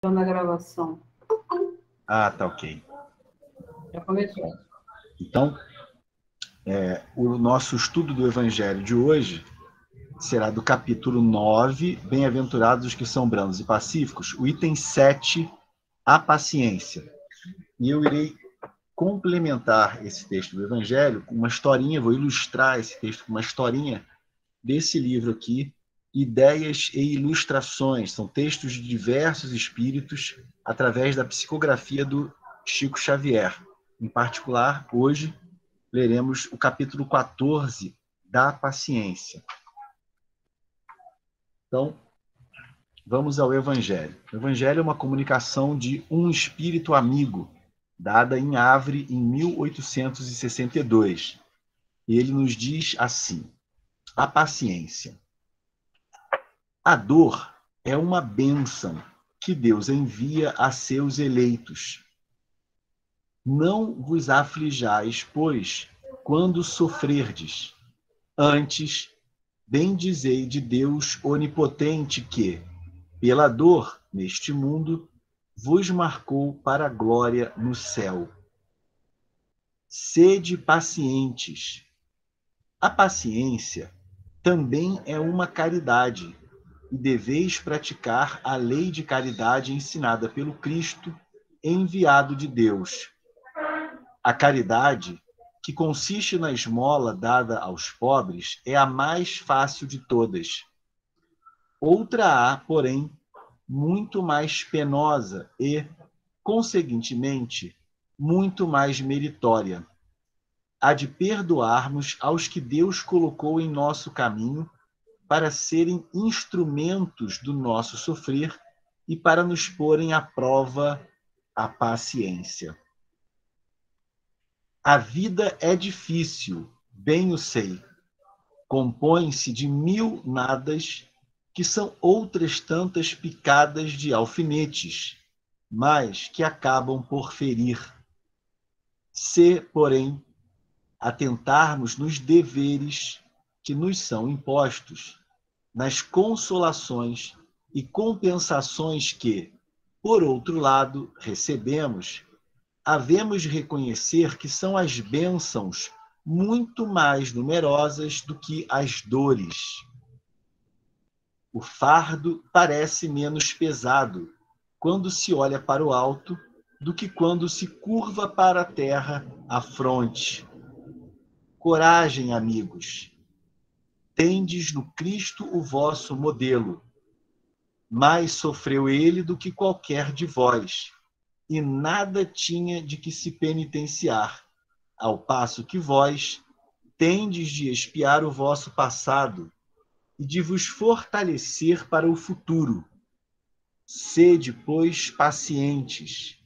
Estou na gravação. Ah, tá ok. Já começou. Então, o nosso estudo do Evangelho de hoje será do capítulo 9, Bem-aventurados os que são brandos e pacíficos, o item 7, a paciência. E eu irei complementar esse texto do Evangelho com uma historinha, vou ilustrar esse texto com uma historinha desse livro aqui, Ideias e Ilustrações. São textos de diversos espíritos através da psicografia do Chico Xavier. Em particular, hoje, leremos o capítulo 14 da paciência. Então, vamos ao Evangelho. O Evangelho é uma comunicação de um espírito amigo, dada em Havre em 1862. E ele nos diz assim: a paciência. A dor é uma bênção que Deus envia a seus eleitos. Não vos aflijais, pois, quando sofrerdes. Antes, bendizei de Deus onipotente que, pela dor neste mundo, vos marcou para a glória no céu. Sede pacientes. A paciência também é uma caridade, e deveis praticar a lei de caridade ensinada pelo Cristo, enviado de Deus. A caridade, que consiste na esmola dada aos pobres, é a mais fácil de todas. Outra há, porém, muito mais penosa e, conseguintemente, muito mais meritória. A de perdoarmos aos que Deus colocou em nosso caminho para serem instrumentos do nosso sofrer e para nos porem à prova a paciência. A vida é difícil, bem o sei. Compõe-se de 1000 nadas, que são outras tantas picadas de alfinetes, mas que acabam por ferir. Se, porém, atentarmos nos deveres que nos são impostos, nas consolações e compensações que, por outro lado, recebemos, havemos de reconhecer que são as bênçãos muito mais numerosas do que as dores. O fardo parece menos pesado quando se olha para o alto do que quando se curva para a terra a fronte. Coragem, amigos. Tendes no Cristo o vosso modelo. Mais sofreu ele do que qualquer de vós, e nada tinha de que se penitenciar, ao passo que vós tendes de expiar o vosso passado e de vos fortalecer para o futuro. Sede, pois, pacientes,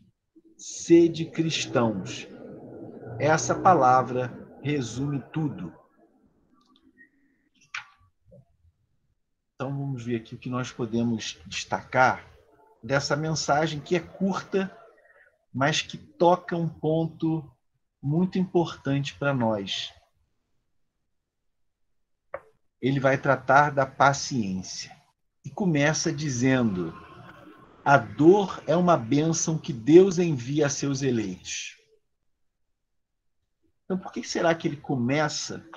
sede cristãos. Essa palavra resume tudo. Então vamos ver aqui o que nós podemos destacar dessa mensagem que é curta, mas que toca um ponto muito importante para nós. Ele vai tratar da paciência e começa dizendo: a dor é uma bênção que Deus envia a seus eleitos. Então, por que será que ele começa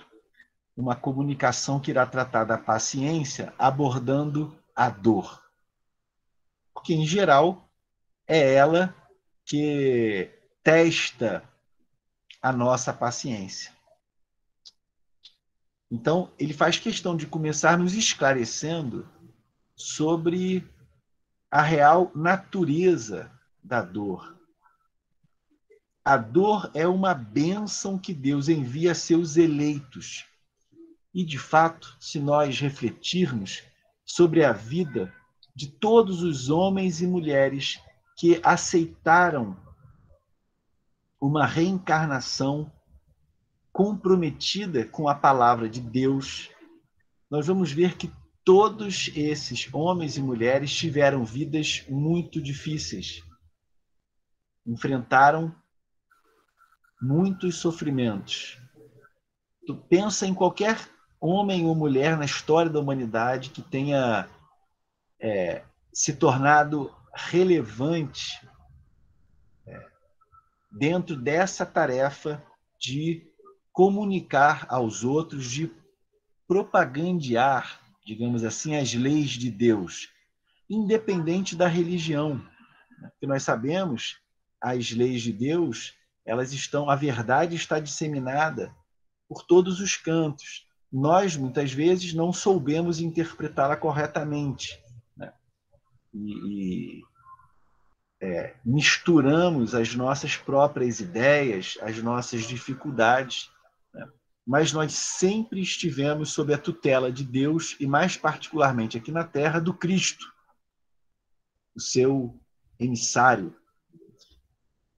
uma comunicação que irá tratar da paciência abordando a dor? Porque, em geral, é ela que testa a nossa paciência. Então, ele faz questão de começar nos esclarecendo sobre a real natureza da dor. A dor é uma bênção que Deus envia a seus eleitos. E, de fato, se nós refletirmos sobre a vida de todos os homens e mulheres que aceitaram uma reencarnação comprometida com a palavra de Deus, nós vamos ver que todos esses homens e mulheres tiveram vidas muito difíceis. Enfrentaram muitos sofrimentos. Tu pensa em qualquer homem ou mulher na história da humanidade que tenha se tornado relevante dentro dessa tarefa de comunicar aos outros, de propagandear, digamos assim, as leis de Deus, independente da religião. Porque nós sabemos, as leis de Deus, a verdade está disseminada por todos os cantos. Nós, muitas vezes, não soubemos interpretá-la corretamente, né? Misturamos as nossas próprias ideias, as nossas dificuldades, né? Mas nós sempre estivemos sob a tutela de Deus e, mais particularmente aqui na Terra, do Cristo, o seu emissário,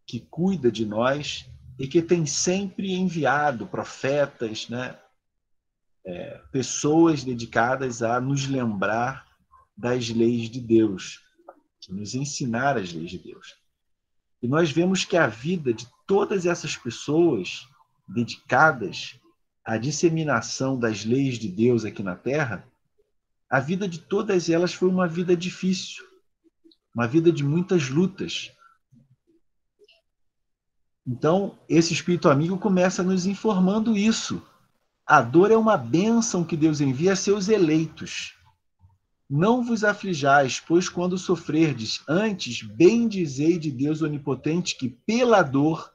que cuida de nós e que tem sempre enviado profetas, né? Pessoas dedicadas a nos lembrar das leis de Deus, nos ensinar as leis de Deus. E nós vemos que a vida de todas essas pessoas dedicadas à disseminação das leis de Deus aqui na Terra, a vida de todas elas foi uma vida difícil, uma vida de muitas lutas. Então, esse Espírito amigo começa nos informando isso. A dor é uma bênção que Deus envia a seus eleitos. Não vos aflijais, pois quando sofrerdes, antes bendizei de Deus onipotente, que pela dor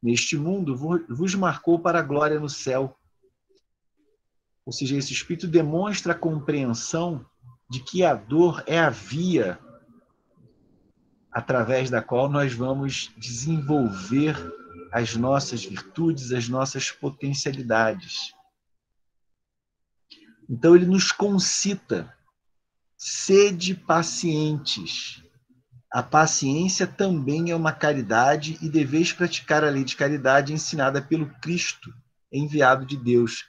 neste mundo vos marcou para a glória no céu. Ou seja, esse Espírito demonstra a compreensão de que a dor é a via através da qual nós vamos desenvolver as nossas virtudes, as nossas potencialidades. Então ele nos concita: sede pacientes. A paciência também é uma caridade e deveis praticar a lei de caridade ensinada pelo Cristo, enviado de Deus.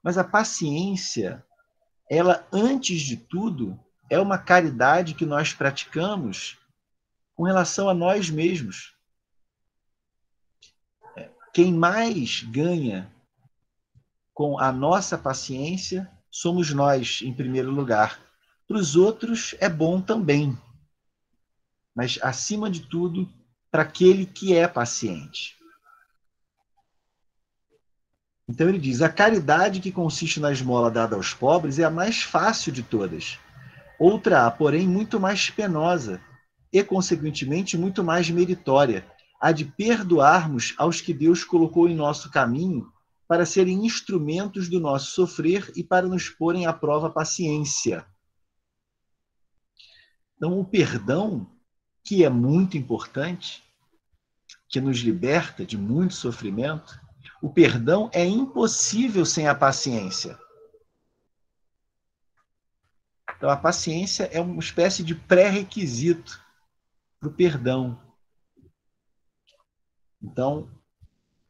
Mas a paciência, ela, antes de tudo, é uma caridade que nós praticamos com relação a nós mesmos. Quem mais ganha com a nossa paciência somos nós, em primeiro lugar. Para os outros é bom também, mas, acima de tudo, para aquele que é paciente. Então ele diz: a caridade que consiste na esmola dada aos pobres é a mais fácil de todas. Outra há, porém, muito mais penosa e, consequentemente, muito mais meritória, a de perdoarmos aos que Deus colocou em nosso caminho para serem instrumentos do nosso sofrer e para nos porem à prova a paciência. Então, o perdão, que é muito importante, que nos liberta de muito sofrimento, o perdão é impossível sem a paciência. Então, a paciência é uma espécie de pré-requisito para o perdão. Então,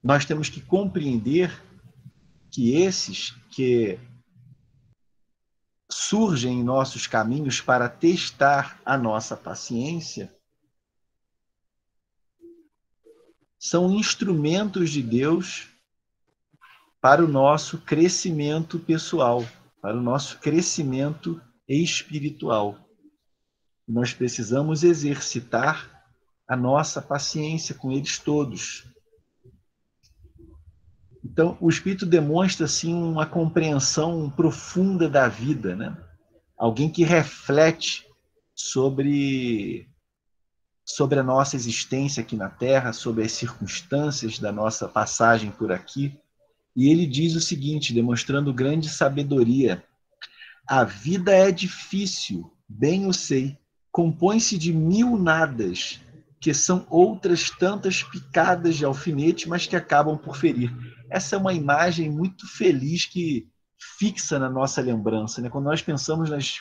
nós temos que compreender que esses que surgem em nossos caminhos para testar a nossa paciência são instrumentos de Deus para o nosso crescimento pessoal, para o nosso crescimento espiritual. Nós precisamos exercitar a nossa paciência com eles todos. Então, o Espírito demonstra, assim, uma compreensão profunda da vida, né? Alguém que reflete sobre a nossa existência aqui na Terra, sobre as circunstâncias da nossa passagem por aqui. E ele diz o seguinte, demonstrando grande sabedoria: a vida é difícil, bem eu sei, compõe-se de 1000 nadas, que são outras tantas picadas de alfinete, mas que acabam por ferir. Essa é uma imagem muito feliz que fixa na nossa lembrança, né? Quando nós pensamos nas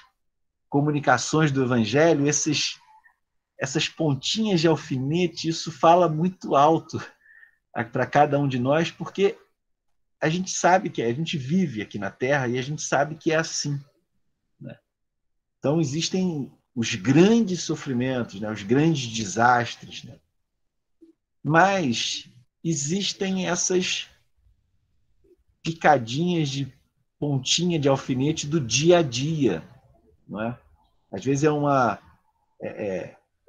comunicações do Evangelho, essas pontinhas de alfinete, isso fala muito alto para cada um de nós, porque a gente sabe que a gente vive aqui na Terra e a gente sabe que é assim, né? Então, existem os grandes sofrimentos, né? Os grandes desastres, né? Mas existem essas picadinhas de pontinha de alfinete do dia a dia, não é? Às vezes é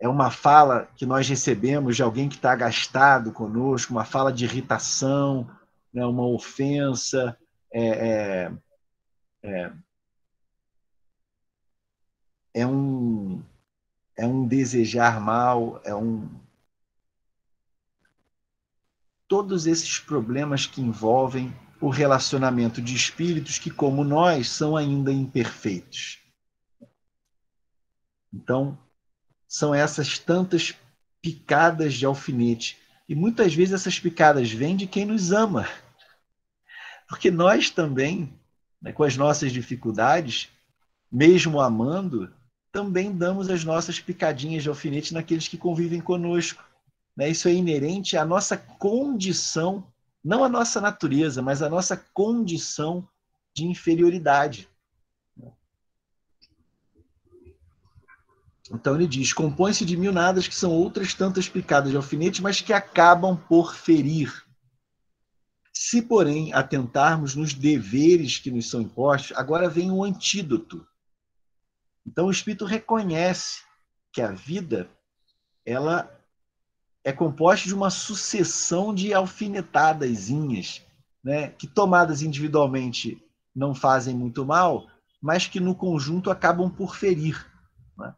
é uma fala que nós recebemos de alguém que está agastado conosco, uma fala de irritação, né, uma ofensa, é um desejar mal, todos esses problemas que envolvem o relacionamento de espíritos que, como nós, são ainda imperfeitos. Então, são essas tantas picadas de alfinete. E muitas vezes essas picadas vêm de quem nos ama. Porque nós também, né, com as nossas dificuldades, mesmo amando, também damos as nossas picadinhas de alfinete naqueles que convivem conosco. Né? Isso é inerente à nossa condição, não à nossa natureza, mas à nossa condição de inferioridade. Então ele diz, compõe-se de mil nadas que são outras tantas picadas de alfinete, mas que acabam por ferir. Se, porém, atentarmos nos deveres que nos são impostos, agora vem o antídoto. Então o Espírito reconhece que a vida ela é composta de uma sucessão de alfinetadazinhas, né, que tomadas individualmente não fazem muito mal, mas que no conjunto acabam por ferir. Né?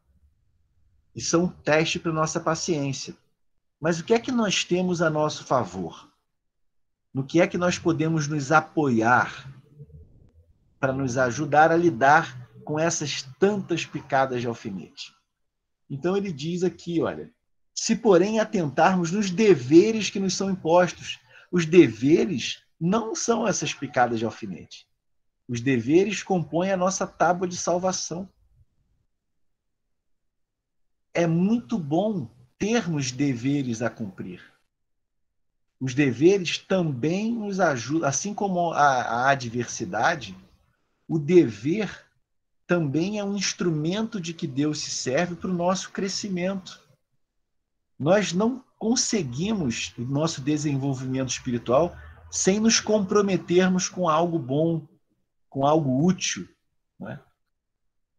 E são um teste para a nossa paciência. Mas o que é que nós temos a nosso favor? No que é que nós podemos nos apoiar para nos ajudar a lidar com essas tantas picadas de alfinete? Então ele diz aqui, olha, se porém atentarmos nos deveres que nos são impostos, os deveres não são essas picadas de alfinete. Os deveres compõem a nossa tábua de salvação. É muito bom termos deveres a cumprir. Os deveres também nos ajudam, assim como a adversidade, o dever também é um instrumento de que Deus se serve para o nosso crescimento. Nós não conseguimos o nosso desenvolvimento espiritual sem nos comprometermos com algo bom, com algo útil. Não é?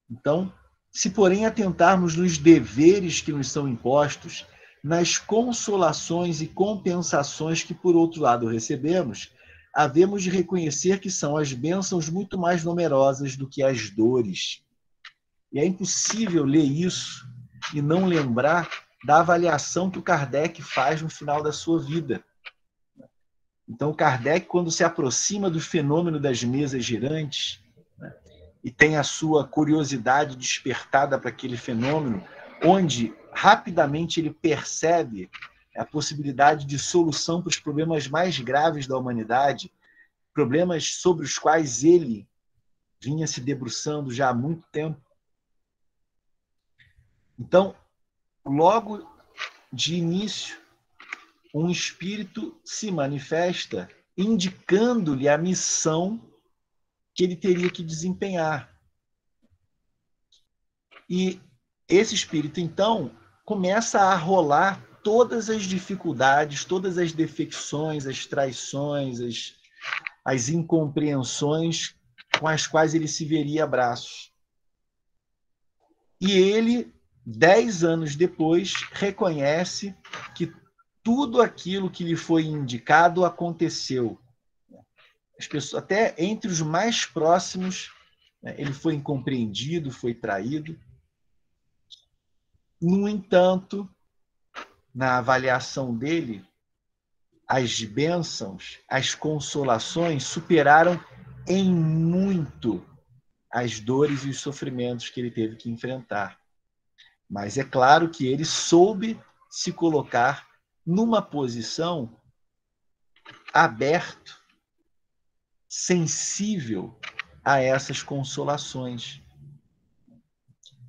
Então, se porém atentarmos nos deveres que nos são impostos, nas consolações e compensações que, por outro lado, recebemos, havemos de reconhecer que são as bênçãos muito mais numerosas do que as dores. E é impossível ler isso e não lembrar da avaliação que o Kardec faz no final da sua vida. Então, o Kardec, quando se aproxima do fenômeno das mesas girantes, né, e tem a sua curiosidade despertada para aquele fenômeno, onde rapidamente ele percebe a possibilidade de solução para os problemas mais graves da humanidade, problemas sobre os quais ele vinha se debruçando já há muito tempo. Então, logo de início, um espírito se manifesta indicando-lhe a missão que ele teria que desempenhar. E esse espírito, então, começa a rolar todas as dificuldades, todas as defecções, as traições, as incompreensões com as quais ele se veria a braços. E ele, 10 anos depois, reconhece que tudo aquilo que lhe foi indicado aconteceu. As pessoas, até entre os mais próximos, né, ele foi incompreendido, foi traído. No entanto, na avaliação dele, as bênçãos, as consolações superaram em muito as dores e os sofrimentos que ele teve que enfrentar. Mas é claro que ele soube se colocar numa posição aberto, sensível a essas consolações.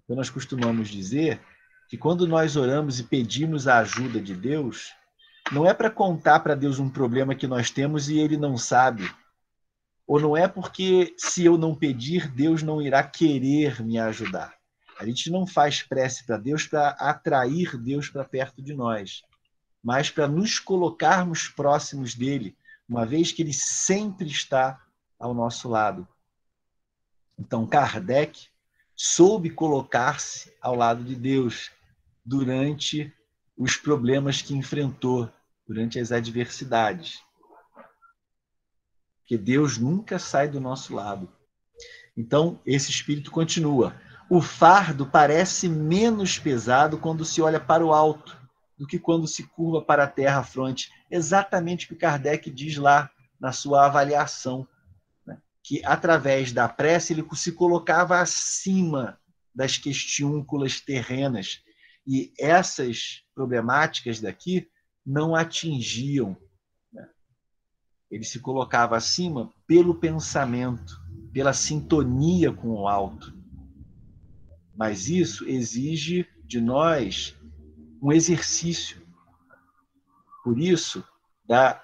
Então, nós costumamos dizer que quando nós oramos e pedimos a ajuda de Deus, não é para contar para Deus um problema que nós temos e ele não sabe. Ou não é porque se eu não pedir, Deus não irá querer me ajudar. A gente não faz prece para Deus para atrair Deus para perto de nós, mas para nos colocarmos próximos dele, uma vez que ele sempre está ao nosso lado. Então, Kardec soube colocar-se ao lado de Deus. durante os problemas que enfrentou, durante as adversidades. Porque Deus nunca sai do nosso lado. Então, esse espírito continua. O fardo parece menos pesado quando se olha para o alto do que quando se curva para a terra fronte. Exatamente o que Kardec diz lá na sua avaliação, né? Que através da prece ele se colocava acima das questiúnculas terrenas. E essas problemáticas daqui não atingiam, né? Ele se colocava acima pelo pensamento, pela sintonia com o alto. Mas isso exige de nós um exercício. Por isso, da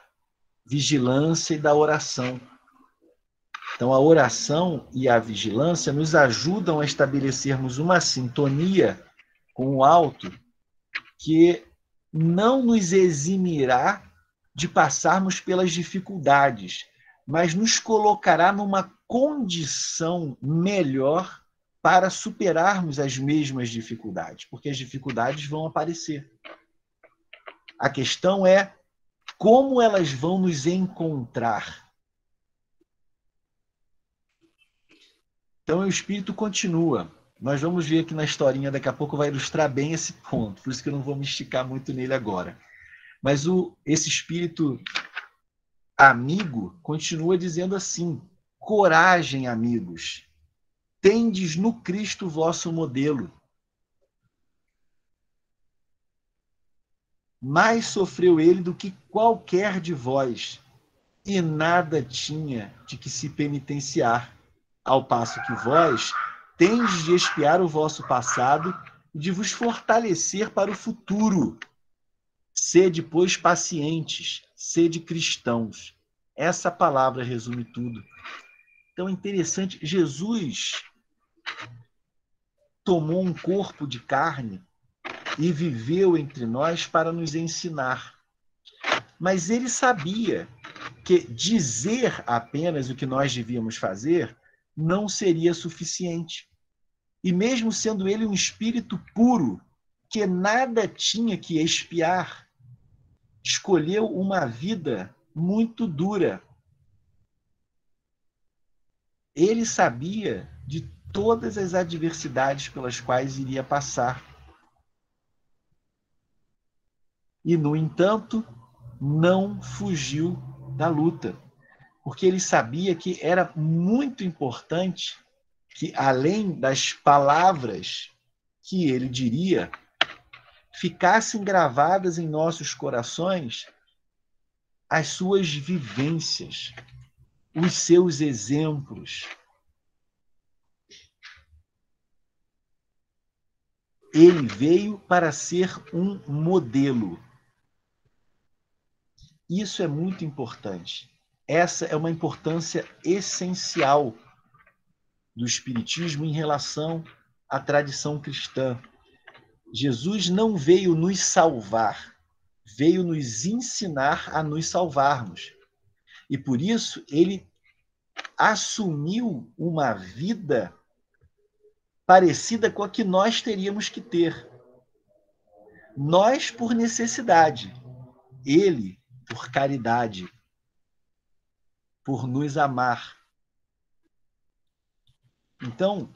vigilância e da oração. Então, a oração e a vigilância nos ajudam a estabelecermos uma sintonia com o alto que não nos eximirá de passarmos pelas dificuldades, mas nos colocará numa condição melhor para superarmos as mesmas dificuldades, porque as dificuldades vão aparecer. A questão é como elas vão nos encontrar. Então, o espírito continua. Nós vamos ver aqui na historinha, daqui a pouco vai ilustrar bem esse ponto, por isso que eu não vou me esticar muito nele agora. Mas esse espírito amigo continua dizendo assim: coragem, amigos, tendes no Cristo vosso modelo. Mais sofreu ele do que qualquer de vós, e nada tinha de que se penitenciar, ao passo que vós tendes de expiar o vosso passado e de vos fortalecer para o futuro. Sede, pois, pacientes, sede cristãos. Essa palavra resume tudo. Então é interessante, Jesus tomou um corpo de carne e viveu entre nós para nos ensinar. Mas ele sabia que dizer apenas o que nós devíamos fazer não seria suficiente. E mesmo sendo ele um espírito puro, que nada tinha que expiar, escolheu uma vida muito dura. Ele sabia de todas as adversidades pelas quais iria passar. E, no entanto, não fugiu da luta, porque ele sabia que era muito importante que, além das palavras que ele diria, ficassem gravadas em nossos corações as suas vivências, os seus exemplos. Ele veio para ser um modelo. Isso é muito importante. Essa é uma importância essencial do Espiritismo em relação à tradição cristã. Jesus não veio nos salvar, veio nos ensinar a nos salvarmos. E por isso ele assumiu uma vida parecida com a que nós teríamos que ter. Nós por necessidade, ele por caridade, por nos amar. Então,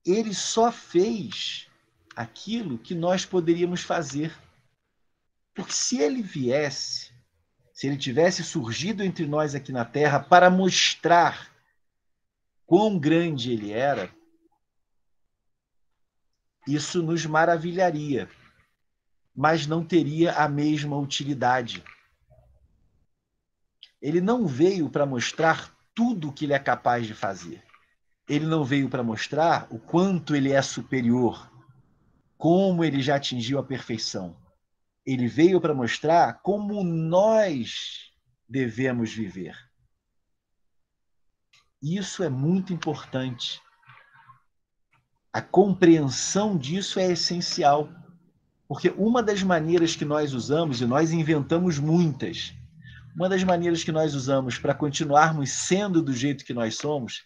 ele só fez aquilo que nós poderíamos fazer. Porque se ele viesse, se ele tivesse surgido entre nós aqui na Terra para mostrar quão grande ele era, isso nos maravilharia, mas não teria a mesma utilidade. Ele não veio para mostrar tudo o que ele é capaz de fazer. Ele não veio para mostrar o quanto ele é superior, como ele já atingiu a perfeição. Ele veio para mostrar como nós devemos viver. Isso é muito importante. A compreensão disso é essencial. Porque uma das maneiras que nós usamos, e nós inventamos muitas, uma das maneiras que nós usamos para continuarmos sendo do jeito que nós somos,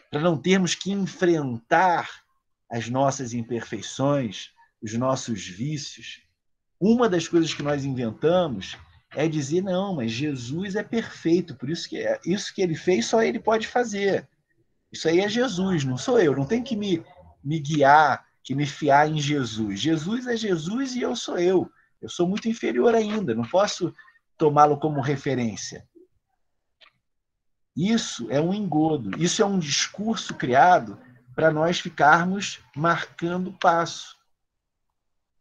para não termos que enfrentar as nossas imperfeições, os nossos vícios, uma das coisas que nós inventamos é dizer, não, mas Jesus é perfeito, por isso que isso que ele fez, só ele pode fazer. Isso aí é Jesus, não sou eu. Não tem que me guiar, que me fiar em Jesus. Jesus é Jesus e eu sou eu. Eu sou muito inferior ainda, não posso tomá-lo como referência. Isso é um engodo, isso é um discurso criado para nós ficarmos marcando passo.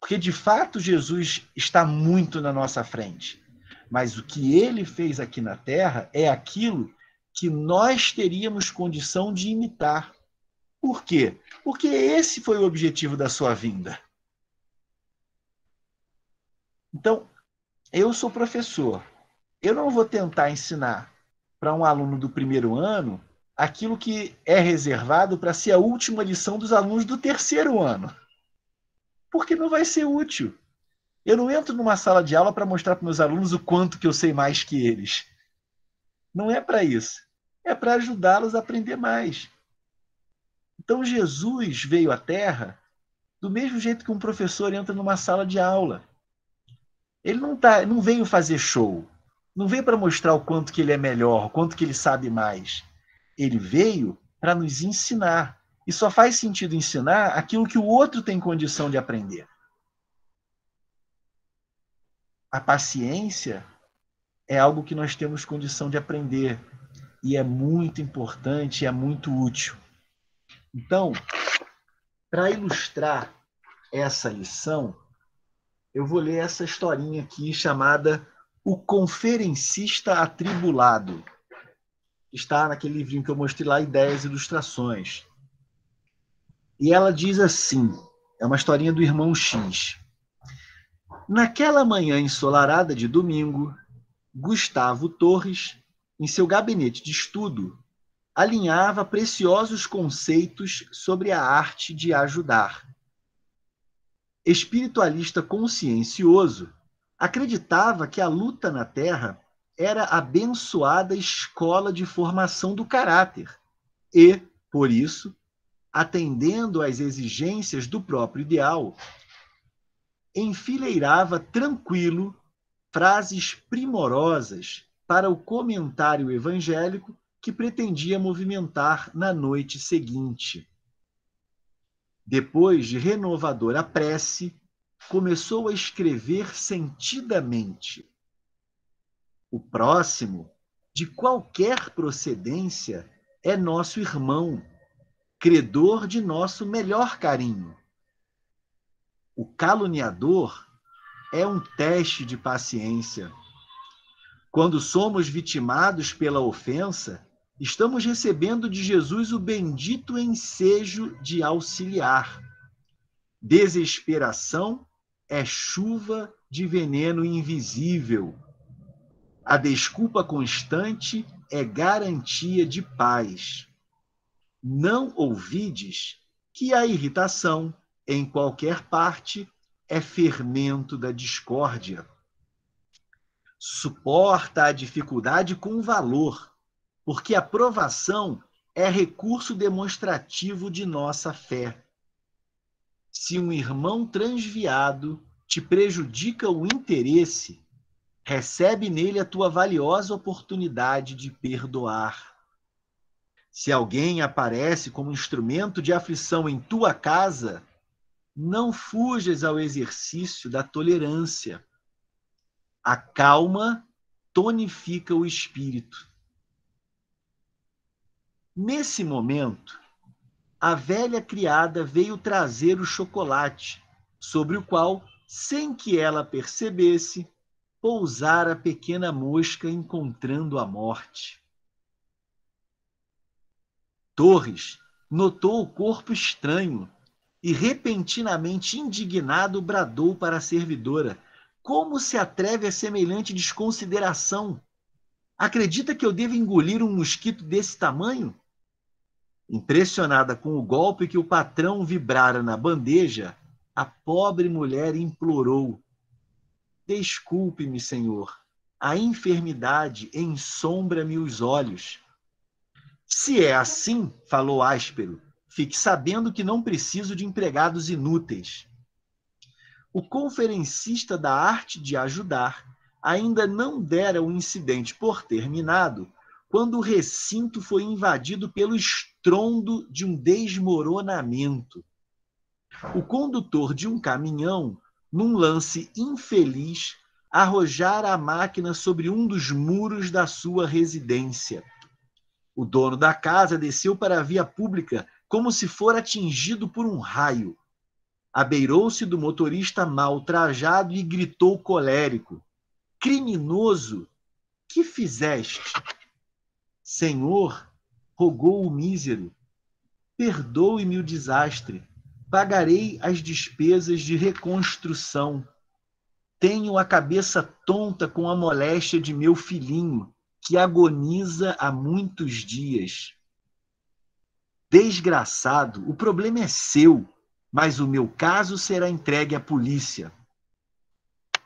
Porque, de fato, Jesus está muito na nossa frente. Mas o que ele fez aqui na Terra é aquilo que nós teríamos condição de imitar. Por quê? Porque esse foi o objetivo da sua vinda. Então, eu sou professor. Eu não vou tentar ensinar para um aluno do primeiro ano aquilo que é reservado para ser a última lição dos alunos do terceiro ano. Porque não vai ser útil. Eu não entro numa sala de aula para mostrar para meus alunos o quanto que eu sei mais que eles. Não é para isso. É para ajudá-los a aprender mais. Então, Jesus veio à Terra do mesmo jeito que um professor entra numa sala de aula. Ele não veio fazer show. Não veio para mostrar o quanto que ele é melhor, o quanto que ele sabe mais. Ele veio para nos ensinar. E só faz sentido ensinar aquilo que o outro tem condição de aprender. A paciência é algo que nós temos condição de aprender. E é muito importante, é muito útil. Então, para ilustrar essa lição, eu vou ler essa historinha aqui chamada O Conferencista Atribulado. Está naquele livrinho que eu mostrei lá, Ideias e Ilustrações. E ela diz assim, é uma historinha do irmão X. Naquela manhã ensolarada de domingo, Gustavo Torres, em seu gabinete de estudo, alinhava preciosos conceitos sobre a arte de ajudar. Espiritualista consciencioso, acreditava que a luta na Terra era a abençoada escola de formação do caráter e, por isso, atendendo às exigências do próprio ideal, enfileirava tranquilo frases primorosas para o comentário evangélico que pretendia movimentar na noite seguinte. Depois de renovadora prece, começou a escrever sentidamente. O próximo, de qualquer procedência, é nosso irmão, credor de nosso melhor carinho. O caluniador é um teste de paciência. Quando somos vitimados pela ofensa, estamos recebendo de Jesus o bendito ensejo de auxiliar. Desesperação é chuva de veneno invisível. A desculpa constante é garantia de paz. Não ouvides que a irritação, em qualquer parte, é fermento da discórdia. Suporta a dificuldade com valor, porque a provação é recurso demonstrativo de nossa fé. Se um irmão transviado te prejudica o interesse, recebe nele a tua valiosa oportunidade de perdoar. Se alguém aparece como instrumento de aflição em tua casa, não fujas ao exercício da tolerância. A calma tonifica o espírito. Nesse momento, a velha criada veio trazer o chocolate, sobre o qual, sem que ela percebesse, pousara a pequena mosca encontrando a morte. Torres notou o corpo estranho e, repentinamente indignado, bradou para a servidora: como se atreve a semelhante desconsideração? Acredita que eu devo engolir um mosquito desse tamanho? Impressionada com o golpe que o patrão vibrara na bandeja, a pobre mulher implorou: desculpe-me, senhor, a enfermidade ensombra-me os olhos. Se é assim, falou áspero, fique sabendo que não preciso de empregados inúteis. O conferencista da arte de ajudar ainda não dera o incidente por terminado, quando o recinto foi invadido pelo estrondo de um desmoronamento. O condutor de um caminhão, num lance infeliz, arrojara a máquina sobre um dos muros da sua residência. O dono da casa desceu para a via pública como se fora atingido por um raio. Abeirou-se do motorista mal trajado e gritou colérico: criminoso, que fizeste? Senhor, rogou o mísero, perdoe-me o desastre. Pagarei as despesas de reconstrução. Tenho a cabeça tonta com a moléstia de meu filhinho, que agoniza há muitos dias. Desgraçado, o problema é seu, mas o meu caso será entregue à polícia.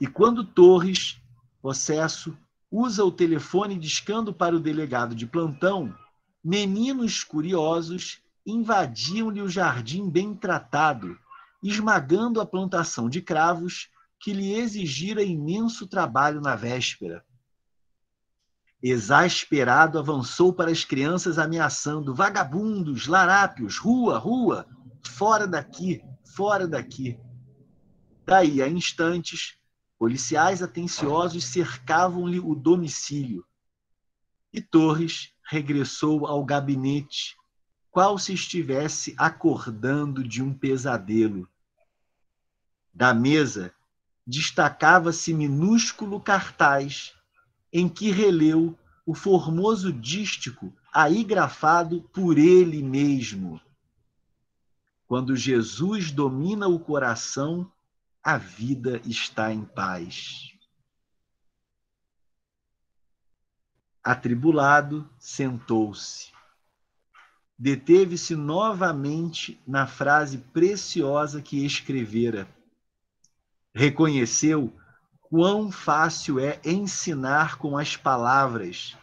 E quando Torres, possesso, usa o telefone discando para o delegado de plantão, meninos curiosos invadiam-lhe o jardim bem tratado, esmagando a plantação de cravos que lhe exigira imenso trabalho na véspera. Exasperado, avançou para as crianças ameaçando: vagabundos, larápios, rua, rua, fora daqui, fora daqui. Daí a instantes, policiais atenciosos cercavam-lhe o domicílio. E Torres regressou ao gabinete, qual se estivesse acordando de um pesadelo. Da mesa destacava-se minúsculo cartaz em que releu o formoso dístico aí grafado por ele mesmo: quando Jesus domina o coração, a vida está em paz. Atribulado, sentou-se. Deteve-se novamente na frase preciosa que escrevera. Reconheceu quão fácil é ensinar com as palavras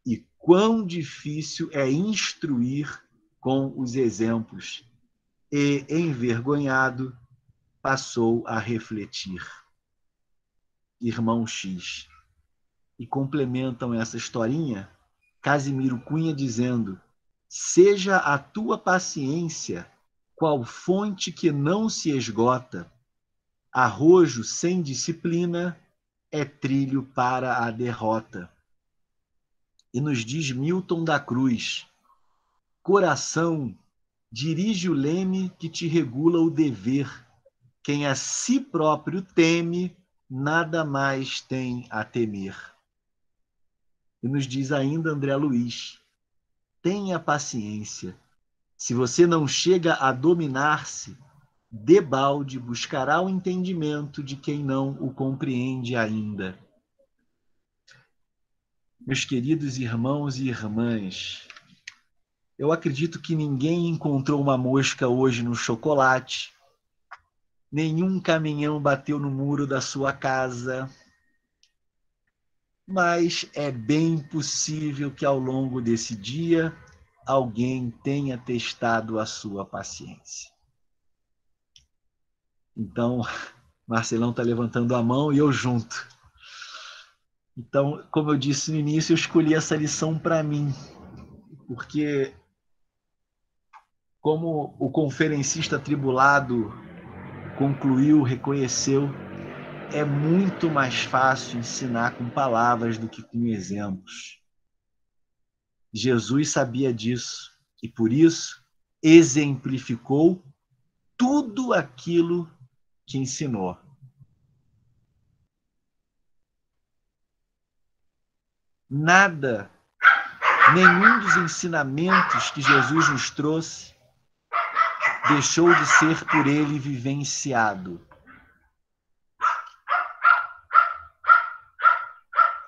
e quão difícil é instruir com os exemplos. E, envergonhado, passou a refletir. Irmão X. E complementam essa historinha Casimiro Cunha dizendo: seja a tua paciência qual fonte que não se esgota, arrojo sem disciplina é trilho para a derrota. E nos diz Milton da Cruz: coração, dirige o leme que te regula o dever. Quem a si próprio teme, nada mais tem a temer. E nos diz ainda André Luiz: tenha paciência. Se você não chega a dominar-se, debalde buscará o entendimento de quem não o compreende ainda. Meus queridos irmãos e irmãs, eu acredito que ninguém encontrou uma mosca hoje no chocolate, nenhum caminhão bateu no muro da sua casa, mas é bem possível que ao longo desse dia alguém tenha testado a sua paciência. Então, Marcelão está levantando a mão e eu junto. Então, como eu disse no início, eu escolhi essa lição para mim, porque como o conferencista atribulado concluiu, reconheceu, é muito mais fácil ensinar com palavras do que com exemplos. Jesus sabia disso e, por isso, exemplificou tudo aquilo que ensinou. Nada, nenhum dos ensinamentos que Jesus nos trouxe deixou de ser por ele vivenciado.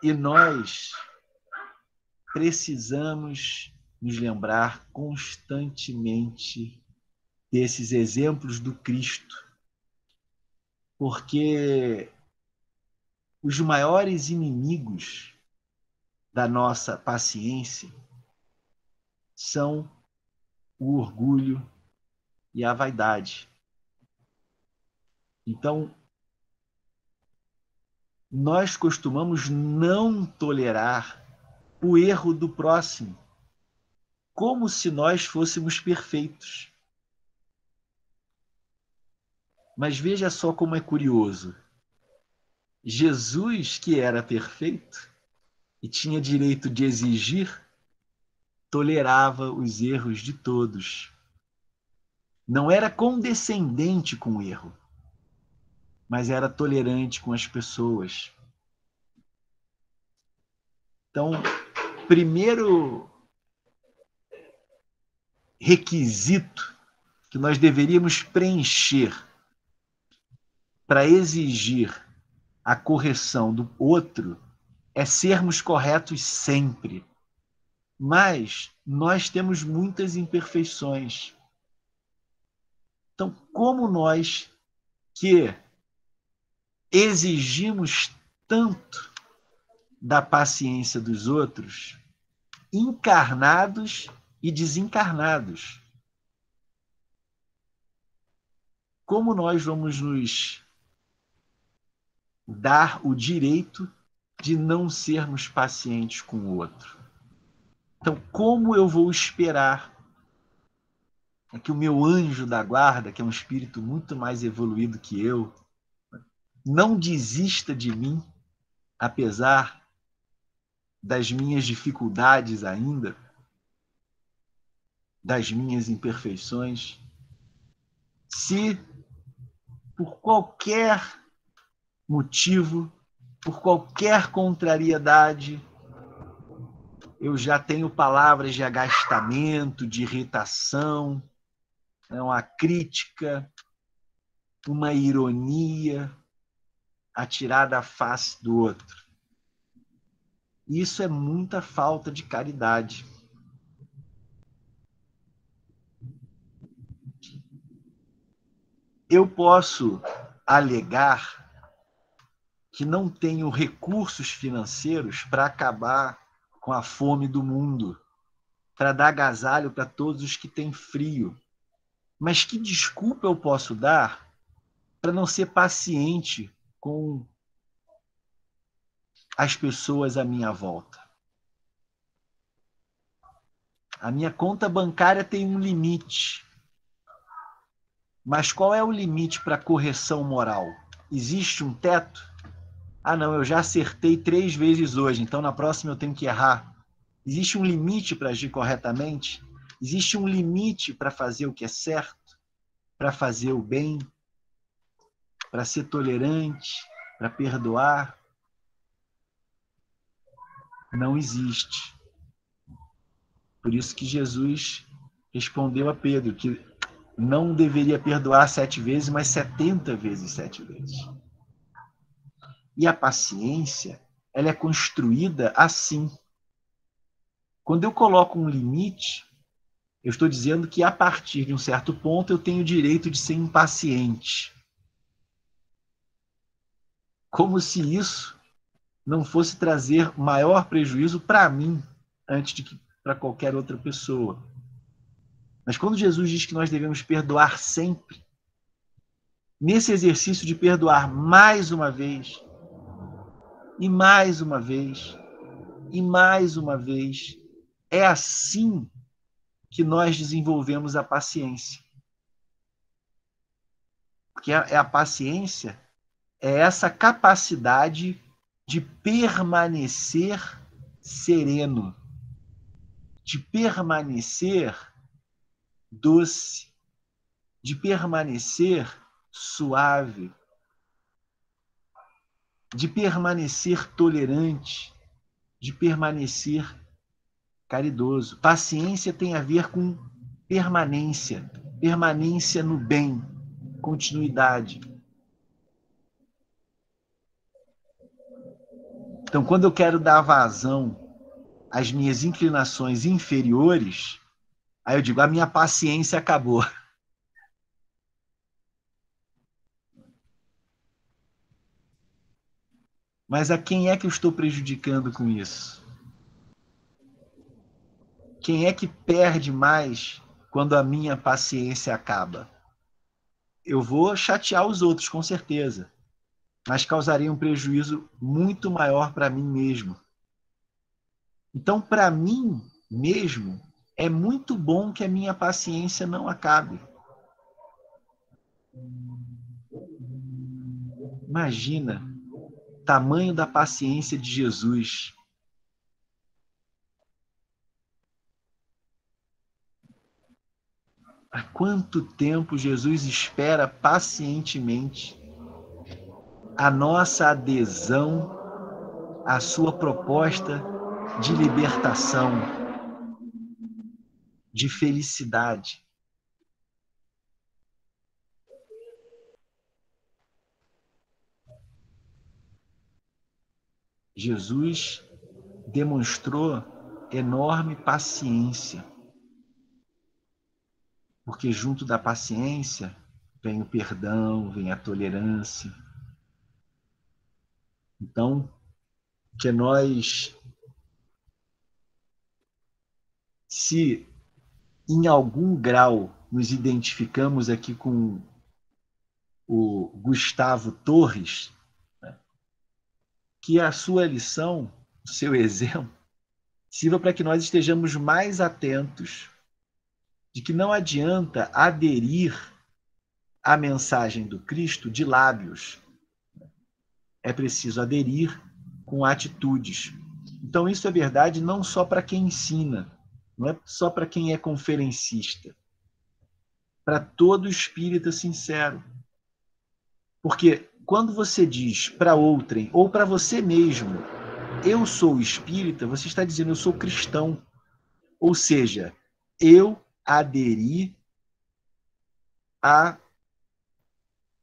E nós precisamos nos lembrar constantemente desses exemplos do Cristo, porque os maiores inimigos da nossa paciência são o orgulho e a vaidade. Então, nós costumamos não tolerar o erro do próximo, como se nós fôssemos perfeitos. Mas veja só como é curioso. Jesus, que era perfeito e tinha direito de exigir, tolerava os erros de todos. Não era condescendente com o erro, mas era tolerante com as pessoas. Então, primeiro requisito que nós deveríamos preencher para exigir a correção do outro é sermos corretos sempre. Mas nós temos muitas imperfeições. Então, como nós que exigimos tanto da paciência dos outros, encarnados e desencarnados, como nós vamos nos dar o direito de não sermos pacientes com o outro? Então, como eu vou esperar que o meu anjo da guarda, que é um espírito muito mais evoluído que eu, não desista de mim, apesar das minhas dificuldades ainda, das minhas imperfeições, se por qualquer motivo, por qualquer contrariedade, eu já tenho palavras de agastamento, de irritação, uma crítica, uma ironia atirada à face do outro. Isso é muita falta de caridade. Eu posso alegar que não tenho recursos financeiros para acabar com a fome do mundo, para dar agasalho para todos os que têm frio. Mas que desculpa eu posso dar para não ser paciente com as pessoas à minha volta? A minha conta bancária tem um limite. Mas qual é o limite para correção moral? Existe um teto? Ah, não, eu já acertei 3 vezes hoje, então na próxima eu tenho que errar. Existe um limite para agir corretamente? Existe um limite para fazer o que é certo? Para fazer o bem? Para ser tolerante? Para perdoar? Não existe. Por isso que Jesus respondeu a Pedro que não deveria perdoar 7 vezes, mas 70 vezes 7 vezes. E a paciência, ela é construída assim. Quando eu coloco um limite, eu estou dizendo que a partir de um certo ponto eu tenho o direito de ser impaciente. Como se isso não fosse trazer maior prejuízo para mim antes de que para qualquer outra pessoa. Mas quando Jesus diz que nós devemos perdoar sempre, nesse exercício de perdoar mais uma vez, e mais uma vez, e mais uma vez, é assim que nós desenvolvemos a paciência. Porque a paciência é essa capacidade de permanecer sereno, de permanecer doce, de permanecer suave, de permanecer tolerante, de permanecer caridoso. Paciência tem a ver com permanência, permanência no bem, continuidade. Então, quando eu quero dar vazão às minhas inclinações inferiores, aí eu digo, a minha paciência acabou. Mas a quem é que eu estou prejudicando com isso? Quem é que perde mais quando a minha paciência acaba? Eu vou chatear os outros, com certeza. mas causaria um prejuízo muito maior para mim mesmo. Então, para mim mesmo, é muito bom que a minha paciência não acabe. Imagina o tamanho da paciência de Jesus. Há quanto tempo Jesus espera pacientemente a nossa adesão à sua proposta de libertação, de felicidade. Jesus demonstrou enorme paciência, porque junto da paciência vem o perdão, vem a tolerância. Então, que nós, se em algum grau nos identificamos aqui com o Gustavo Torres, né, que a sua lição, o seu exemplo, sirva para que nós estejamos mais atentos de que não adianta aderir à mensagem do Cristo de lábios. É preciso aderir com atitudes. Então, isso é verdade não só para quem ensina, não é só para quem é conferencista, para todo espírita sincero. Porque quando você diz para outrem ou para você mesmo, eu sou espírita, você está dizendo eu sou cristão. Ou seja, eu aderi à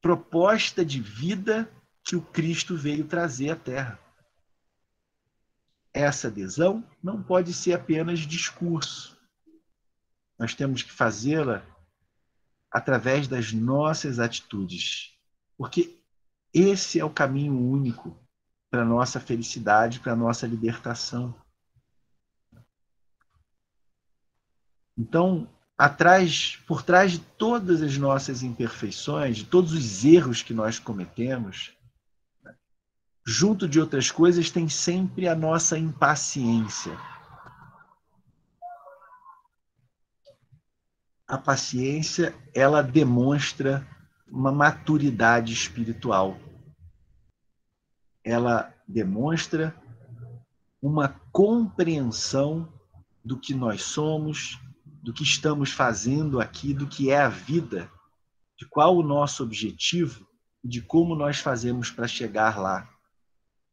proposta de vida que o Cristo veio trazer à Terra. Essa adesão não pode ser apenas discurso. Nós temos que fazê-la através das nossas atitudes. Porque esse é o caminho único para a nossa felicidade, para a nossa libertação. Então, por trás de todas as nossas imperfeições, de todos os erros que nós cometemos, junto de outras coisas, tem sempre a nossa impaciência. A paciência, ela demonstra uma maturidade espiritual. Ela demonstra uma compreensão do que nós somos, do que estamos fazendo aqui, do que é a vida, de qual o nosso objetivo e de como nós fazemos para chegar lá.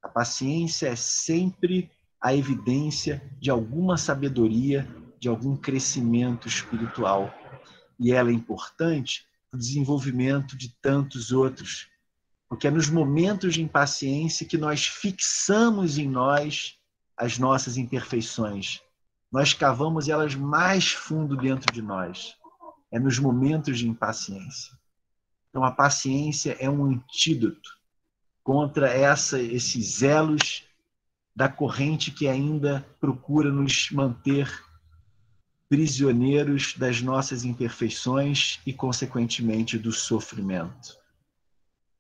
A paciência é sempre a evidência de alguma sabedoria, de algum crescimento espiritual. E ela é importante para o desenvolvimento de tantos outros, porque é nos momentos de impaciência que nós fixamos em nós as nossas imperfeições. Nós cavamos elas mais fundo dentro de nós. É nos momentos de impaciência. Então, a paciência é um antídoto contra esses elos da corrente que ainda procura nos manter prisioneiros das nossas imperfeições e, consequentemente, do sofrimento.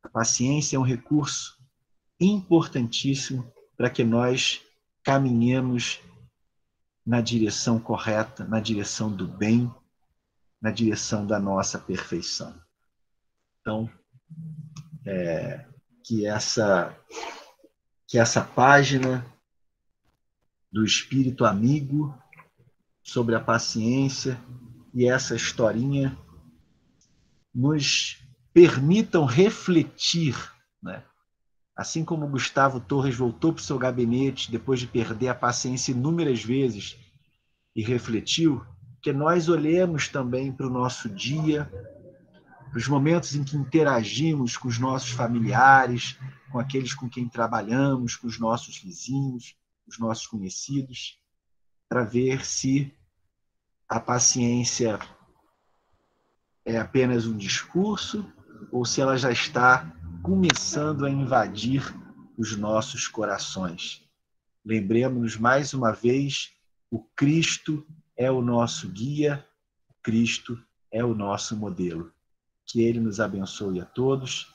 A paciência é um recurso importantíssimo para que nós caminhemos na direção correta, na direção do bem, na direção da nossa perfeição. Então, que essa página do Espírito Amigo sobre a paciência e essa historinha nos permitam refletir, né? Assim como Gustavo Torres voltou para o seu gabinete depois de perder a paciência inúmeras vezes e refletiu, que nós olhemos também para o nosso dia, para os momentos em que interagimos com os nossos familiares, com aqueles com quem trabalhamos, com os nossos vizinhos, os nossos conhecidos, para ver se a paciência é apenas um discurso ou se ela já está começando a invadir os nossos corações. Lembremos-nos mais uma vez, o Cristo é o nosso guia, o Cristo é o nosso modelo. Que Ele nos abençoe a todos